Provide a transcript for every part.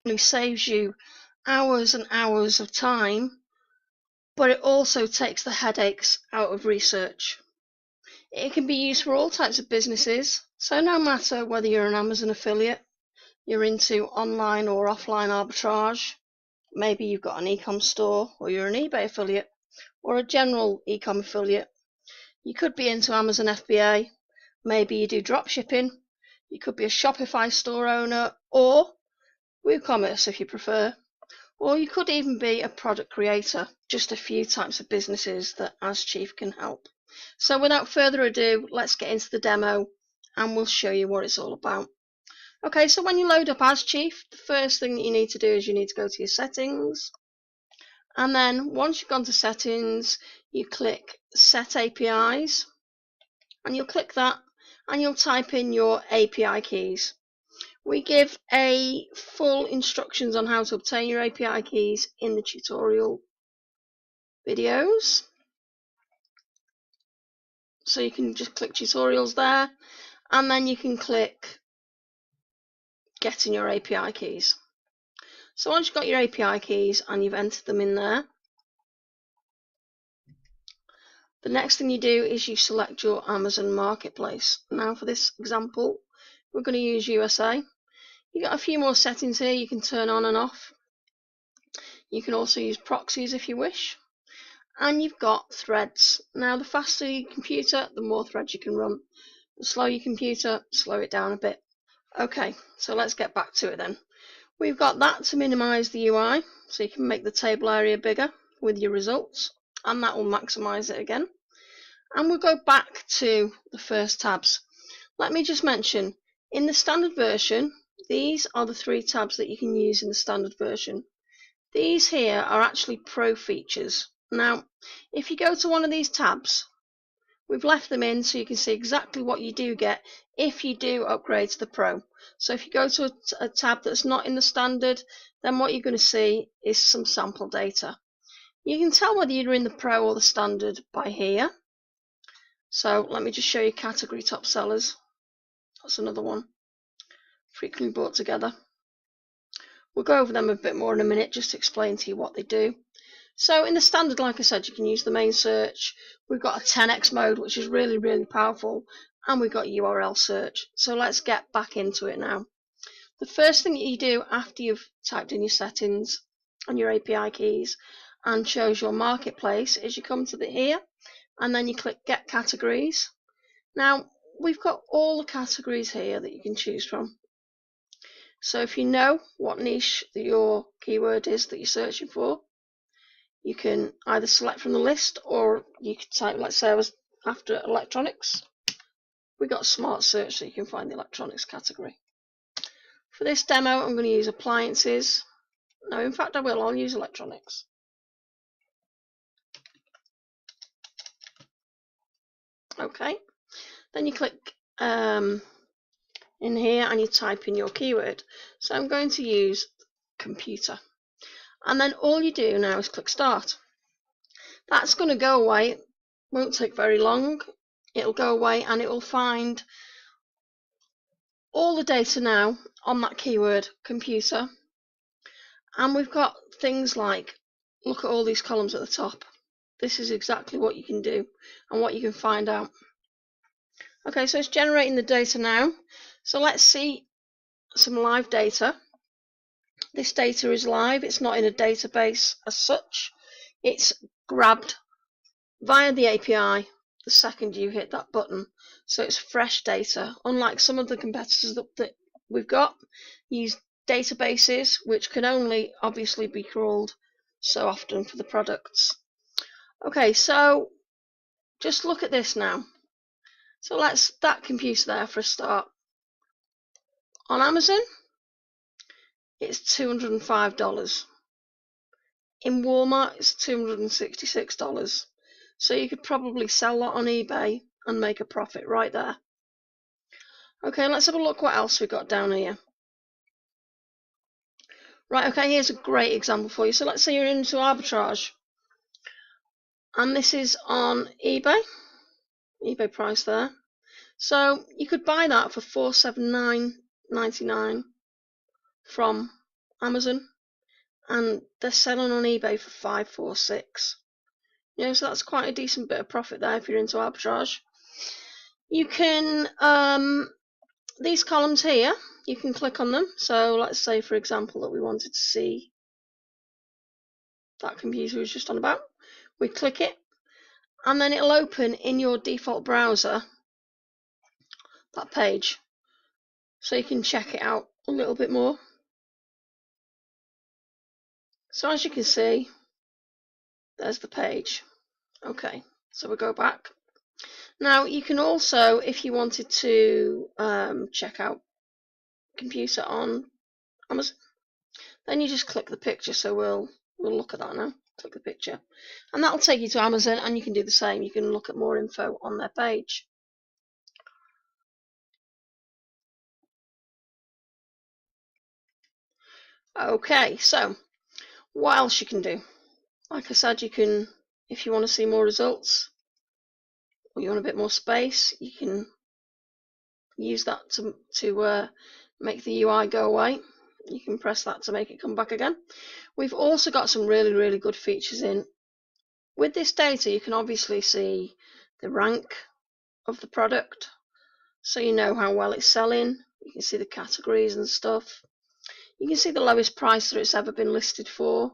It saves you hours and hours of time, but it also takes the headaches out of research. It can be used for all types of businesses, so no matter whether you're an Amazon affiliate, you're into online or offline arbitrage, maybe you've got an e-com store, or you're an eBay affiliate, or a general e-com affiliate. You could be into Amazon FBA, maybe you do drop shipping, you could be a Shopify store owner, or WooCommerce if you prefer, or you could even be a product creator. Just a few types of businesses that As Chief can help. So without further ado, let's get into the demo and we'll show you what it's all about. Okay, so when you load up As Chief, the first thing that you need to do is you need to go to your settings, and then once you've gone to settings, you click Set APIs, and you'll click that and you'll type in your API keys. We give a full instructions on how to obtain your API keys in the tutorial videos, so you can just click tutorials there, and then you can click getting your API keys. So once you've got your API keys and you've entered them in there, the next thing you do is you select your Amazon marketplace. Now for this example, we're going to use USA. You've got a few more settings here you can turn on and off. You can also use proxies if you wish. And you've got threads. Now the faster your computer, the more threads you can run. The slower your computer, slow it down a bit. Okay, so let's get back to it then. We've got that to minimize the UI, so you can make the table area bigger with your results, and that will maximize it again. And we'll go back to the first tabs. Let me just mention, in the standard version, these are the 3 tabs that you can use in the standard version. These here are actually pro features. Now, if you go to one of these tabs, we've left them in so you can see exactly what you do get if you do upgrade to the Pro. So if you go to a tab that's not in the standard, then what you're going to see is some sample data. You can tell whether you're in the Pro or the standard by here. So let me just show you category top sellers. That's another one. Frequently bought together. We'll go over them a bit more in a minute just to explain to you what they do. So in the standard, like I said, you can use the main search. We've got a 10x mode, which is really, really powerful, and we've got URL search. So let's get back into it now. The first thing that you do after you've typed in your settings and your API keys and chose your marketplace is you come to here and then you click Get Categories. Now, we've got all the categories here that you can choose from. So if you know what niche that your keyword is that you're searching for, you can either select from the list, or you could type, let's say I was after electronics. We got smart search, so you can find the electronics category. For this demo, I'm going to use appliances. No, in fact, I'll use electronics. Okay, then you click in here and you type in your keyword. So I'm going to use computer. And then all you do now is click start. That's going to go away, won't take very long. It'll go away and it will find all the data now on that keyword computer. And we've got things like, look at all these columns at the top. This is exactly what you can do and what you can find out. Okay, so it's generating the data now. So let's see some live data. This data is live. It's not in a database as such. It's grabbed via the API the second you hit that button. So it's fresh data. Unlike some of the competitors that we've got, use databases which can only obviously be crawled so often for the products. Okay, so just look at this now. So let's that computer there for a start. On Amazon, it's $205. In Walmart, it's $266. So you could probably sell that on eBay and make a profit right there. Okay, let's have a look what else we've got down here. Right, okay, here's a great example for you. So let's say you're into arbitrage. And this is on eBay price there. So you could buy that for $479.99 from Amazon, and they're selling on eBay for 546. So that's quite a decent bit of profit there if you're into arbitrage. You can these columns here, you can click on them. So let's say, for example, that we wanted to see that computer was just on about. We click it, and then it'll open in your default browser that page, so you can check it out a little bit more. So as you can see, there's the page. Okay, so we'll go back. Now you can also, if you wanted to check out computer on Amazon, then you just click the picture. So we'll look at that now. Click the picture, and that'll take you to Amazon, and you can do the same. You can look at more info on their page. Okay, so what else you can do? Like I said, you can, if you want to see more results, or you want a bit more space, you can use that to make the UI go away. You can press that to make it come back again. We've also got some really, really good features in. With this data, you can obviously see the rank of the product, so you know how well it's selling. You can see the categories and stuff. You can see the lowest price that it's ever been listed for.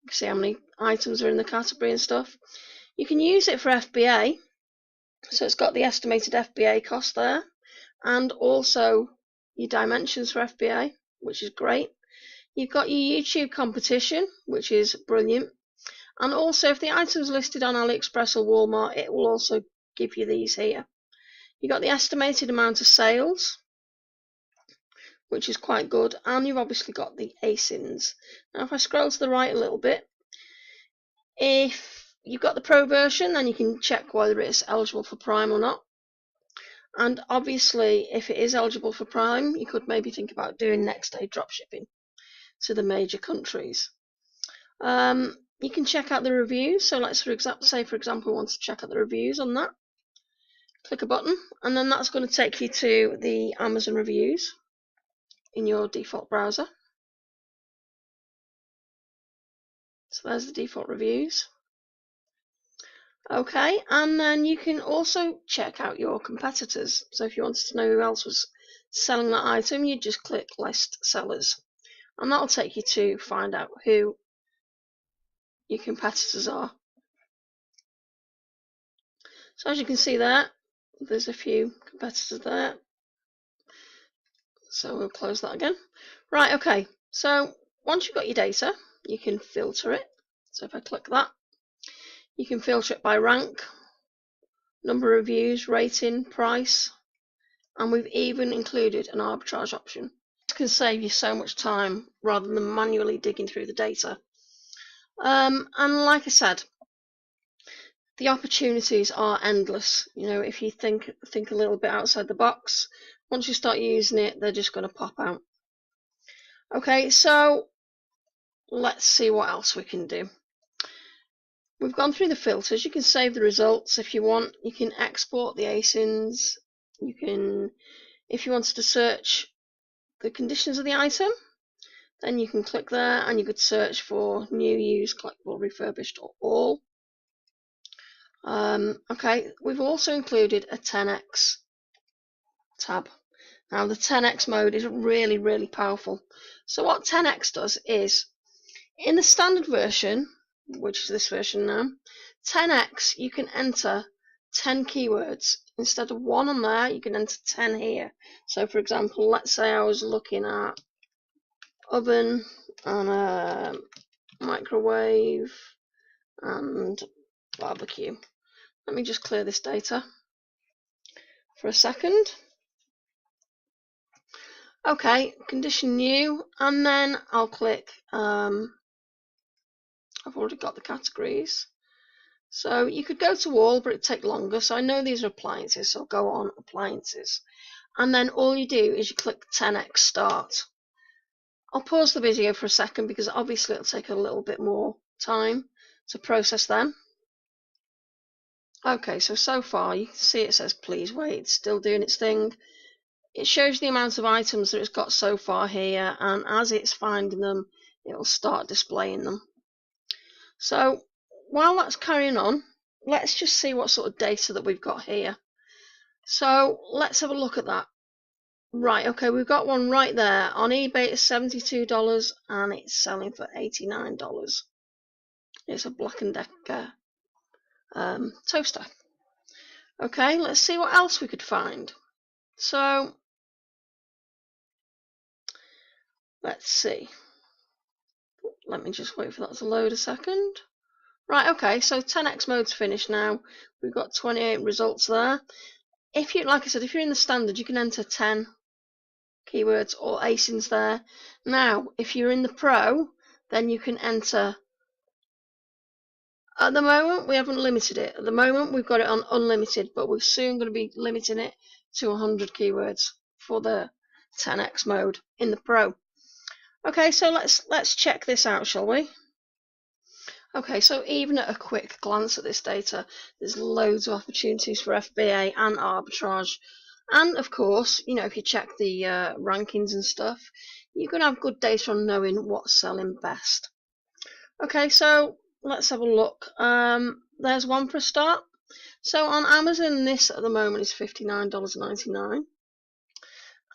You can see how many items are in the category and stuff. You can use it for FBA, so it's got the estimated FBA cost there, and also your dimensions for FBA, which is great. You've got your YouTube competition, which is brilliant. And also, if the item's listed on AliExpress or Walmart, it will also give you these here. You've got the estimated amount of sales, which is quite good, and you've obviously got the ASINs. Now, if I scroll to the right a little bit, if you've got the Pro version, then you can check whether it's eligible for Prime or not. And obviously, if it is eligible for Prime, you could maybe think about doing next day dropshipping to the major countries. You can check out the reviews. So let's say, for example, we want to check out the reviews on that. Click a button, and then that's going to take you to the Amazon reviews in your default browser. So there's the default reviews. Okay, and then you can also check out your competitors. So if you wanted to know who else was selling that item, you just click List Sellers, and that'll take you to find out who your competitors are. So as you can see there, there's a few competitors there. So we'll close that again. Right, okay, so once you've got your data, you can filter it. So if I click that, you can filter it by rank, number of reviews, rating, price, and we've even included an arbitrage option. It can save you so much time rather than manually digging through the data. And like I said, the opportunities are endless. If you think a little bit outside the box, once you start using it, they're just going to pop out. Okay, so let's see what else we can do. We've gone through the filters. You can save the results if you want. You can export the ASINs. You can, if you wanted to search the conditions of the item, then you can click there and you could search for new, used, collectible, refurbished, or all. Okay, we've also included a 10x tab. Now the 10x mode is really, really powerful. So what 10x does is, in the standard version, which is this version now, 10x, you can enter 10 keywords. Instead of 1 on there, you can enter 10 here. So for example, let's say I was looking at oven and a microwave and barbecue. Let me just clear this data for a second. Okay, condition new, and then I'll click, I've already got the categories. So you could go to all, but it'd take longer. So I know these are appliances, so I'll go on appliances. And then all you do is you click 10x start. I'll pause the video for a second because obviously it'll take a little bit more time to process them. Okay, so far you can see it says please wait, it's still doing its thing. it shows the amount of items that it's got so far here, and as it's finding them, it'll start displaying them. So while that's carrying on, let's just see what sort of data that we've got here. So let's have a look at that. Right, okay, we've got one right there. On eBay it's $72 and it's selling for $89. It's a Black & Decker toaster. Okay, let's see what else we could find. So let's see. Let me just wait for that to load a second. Right, okay, so 10x mode's finished now. We've got 28 results there. If you, like I said, if you're in the standard, you can enter 10 keywords or ASINs there. Now, if you're in the pro, then you can enter. At the moment, we haven't limited it. At the moment, we've got it on unlimited, but we're soon going to be limiting it to 100 keywords for the 10x mode in the pro. Okay, so let's check this out, shall we? Okay, so even at a quick glance at this data, there's loads of opportunities for FBA and arbitrage. And of course, you know, if you check the rankings and stuff, you're going to have good data on knowing what's selling best. Okay, so let's have a look. There's one for a start. So on Amazon, this at the moment is $59.99.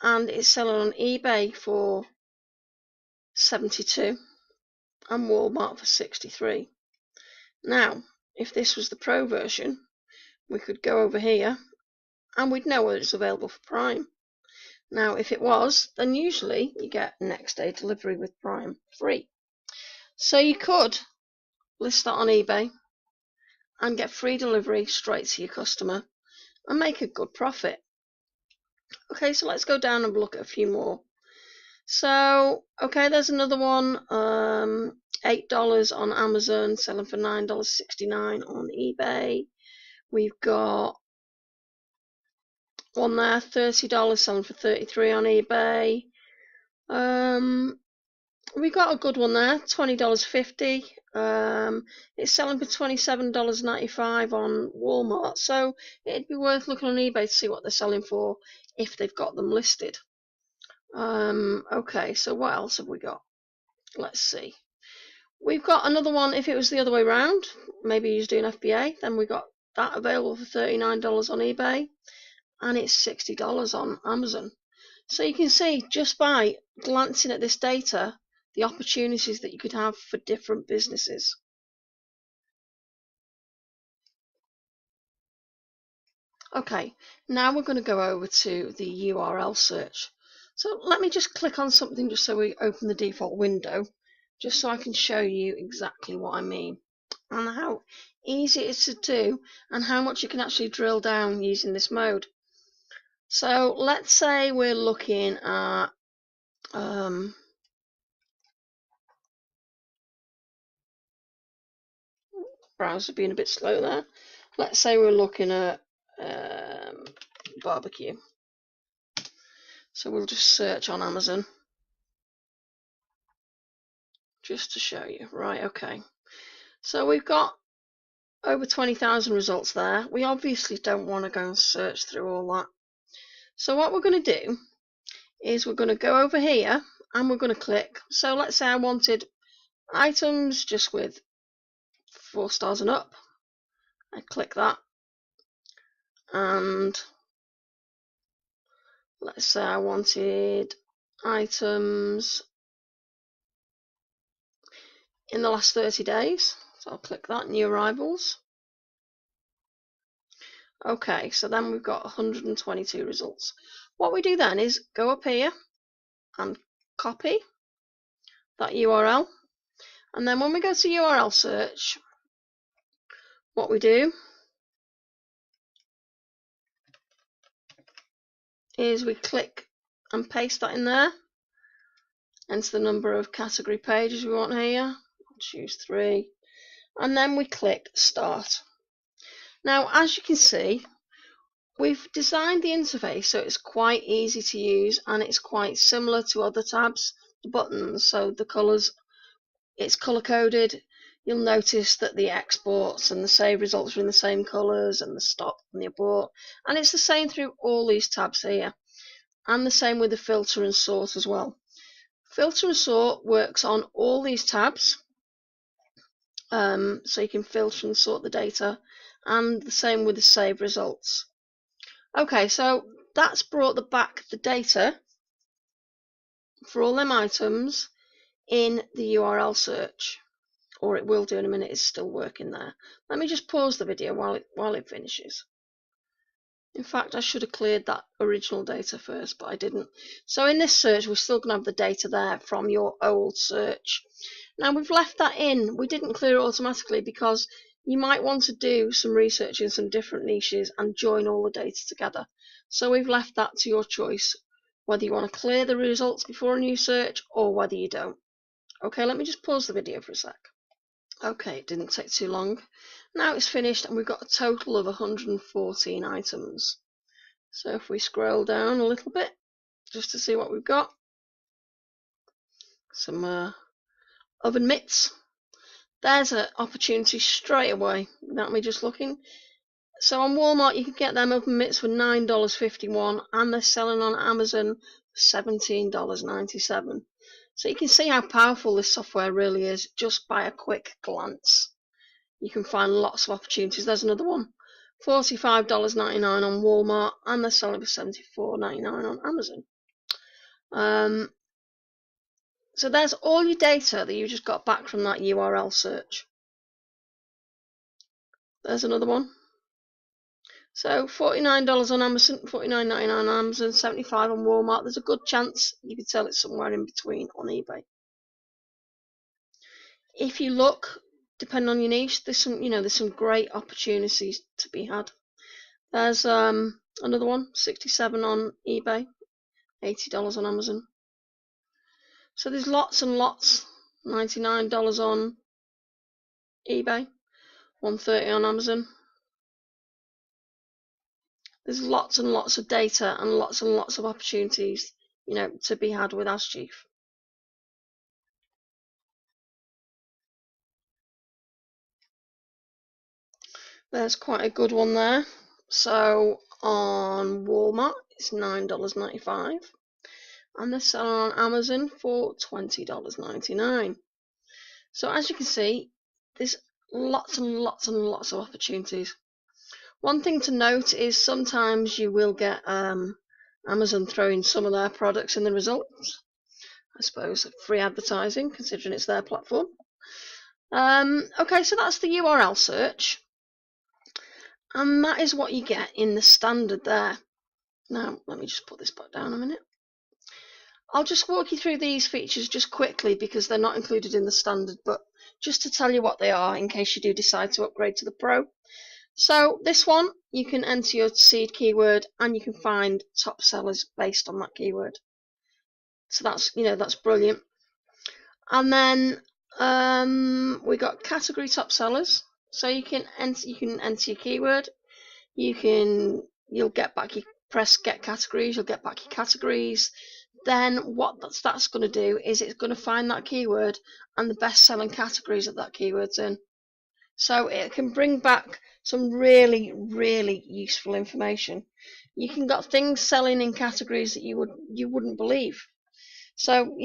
And it's selling on eBay for $72 and Walmart for $63. Now, if this was the pro version, we could go over here and we'd know whether it's available for Prime. Now, if it was, then usually you get next day delivery with Prime free. So you could list that on eBay and get free delivery straight to your customer and make a good profit. Okay, so let's go down and look at a few more. So, okay, there's another one, $8 on Amazon, selling for $9.69 on eBay. We've got one there, $30, selling for $33 on eBay. We got a good one there, $20.50. It's selling for $27.95 on Walmart. So it'd be worth looking on eBay to see what they're selling for if they've got them listed. Okay, so what else have we got? Let's see. We've got another one. If it was the other way around, maybe you're doing FBA, then we got that available for $39 on eBay, and it's $60 on Amazon. So you can see just by glancing at this data the opportunities that you could have for different businesses. Okay, now we're going to go over to the URL search. So let me just click on something just so we open the default window, just so I can show you exactly what I mean and how easy it is to do and how much you can actually drill down using this mode. So let's say we're looking at browser being a bit slow there. Let's say we're looking at barbecue. So we'll just search on Amazon just to show you. Right, okay. So we've got over 20,000 results there. We obviously don't want to go and search through all that. So what we're going to do is we're going to go over here and we're going to click. So let's say I wanted items just with 4 stars and up. I click that, and let's say I wanted items in the last 30 days. So I'll click that, new arrivals. Okay, so then we've got 122 results. What we do then is go up here and copy that URL. And then when we go to URL search, what we do is we click and paste that in there. Enter the number of category pages we want here. I'll choose 3. And then we click start. Now, as you can see, we've designed the interface so it's quite easy to use and it's quite similar to other tabs, the buttons, so the colours, it's colour coded. You'll notice that the exports and the save results are in the same colours and the stop and the abort, and it's the same through all these tabs here. and the same with the filter and sort as well. Filter and sort works on all these tabs, so you can filter and sort the data, and the same with the save results. Okay, so that's brought back the data for all them items in the URL search, or it will do in a minute. It's still working there. Let me just pause the video while it finishes. In fact, I should have cleared that original data first, but I didn't. So in this search, we're still going to have the data there from your old search. Now we've left that in. We didn't clear it automatically because you might want to do some research in some different niches and join all the data together. So we've left that to your choice, whether you want to clear the results before a new search or whether you don't. Okay, let me just pause the video for a sec. Okay, it didn't take too long. Now it's finished and we've got a total of 114 items. So if we scroll down a little bit, just to see what we've got. Some oven mitts. There's an opportunity straight away without me just looking. So on Walmart you can get them oven mitts for $9.51 and they're selling on Amazon for $17.97. So you can see how powerful this software really is just by a quick glance. You can find lots of opportunities. There's another one. $45.99 on Walmart and they're selling for $74.99 on Amazon. So there's all your data that you just got back from that URL search. There's another one. So $49 on Amazon, $49.99 on Amazon, $75 on Walmart. There's a good chance you could sell it somewhere in between on eBay. If you look, depending on your niche, there's some great opportunities to be had. There's another one, $67 on eBay, $80 on Amazon. So there's lots and lots. $99 on eBay, $130 on Amazon. There's lots and lots of data and lots of opportunities, to be had with Ask Chief. There's quite a good one there. So on Walmart, it's $9.95, and they're selling on Amazon for $20.99. So as you can see, there's lots and lots and lots of opportunities. One thing to note is sometimes you will get Amazon throwing some of their products in the results. I suppose free advertising, considering it's their platform. Okay, so that's the URL search. And that is what you get in the standard there. Now, let me just put this back down a minute. I'll just walk you through these features just quickly because they're not included in the standard, but just to tell you what they are in case you do decide to upgrade to the Pro. So this one, you can enter your seed keyword and you can find top sellers based on that keyword. So that's brilliant. And then we got category top sellers. So you can enter your keyword. You'll get back your press get categories. You'll get back your categories. Then what that's going to do is it's going to find that keyword and the best selling categories that keyword's in. So it can bring back some really, really useful information. You can get things selling in categories that you wouldn't believe. So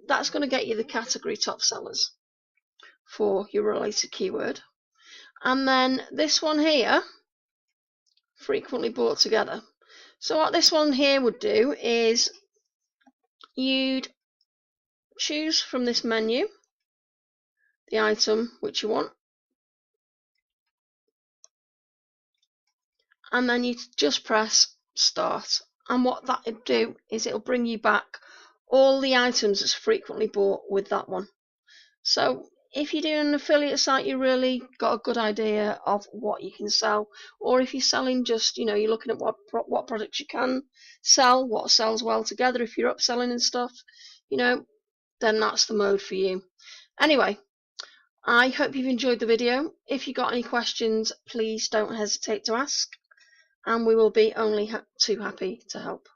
that's going to get you the category top sellers for your related keyword. And then this one here, frequently bought together. So what this one here would do is you'd choose from this menu the item which you want, and then you just press start. And what that will do is it'll bring you back all the items that's frequently bought with that one. So if you're doing an affiliate site, you really got a good idea of what you can sell. Or if you're selling just, you're looking at what products you can sell, what sells well together. If you're upselling and stuff, then that's the mode for you. Anyway, I hope you've enjoyed the video. If you got any questions, please don't hesitate to ask, and we will be only too happy to help.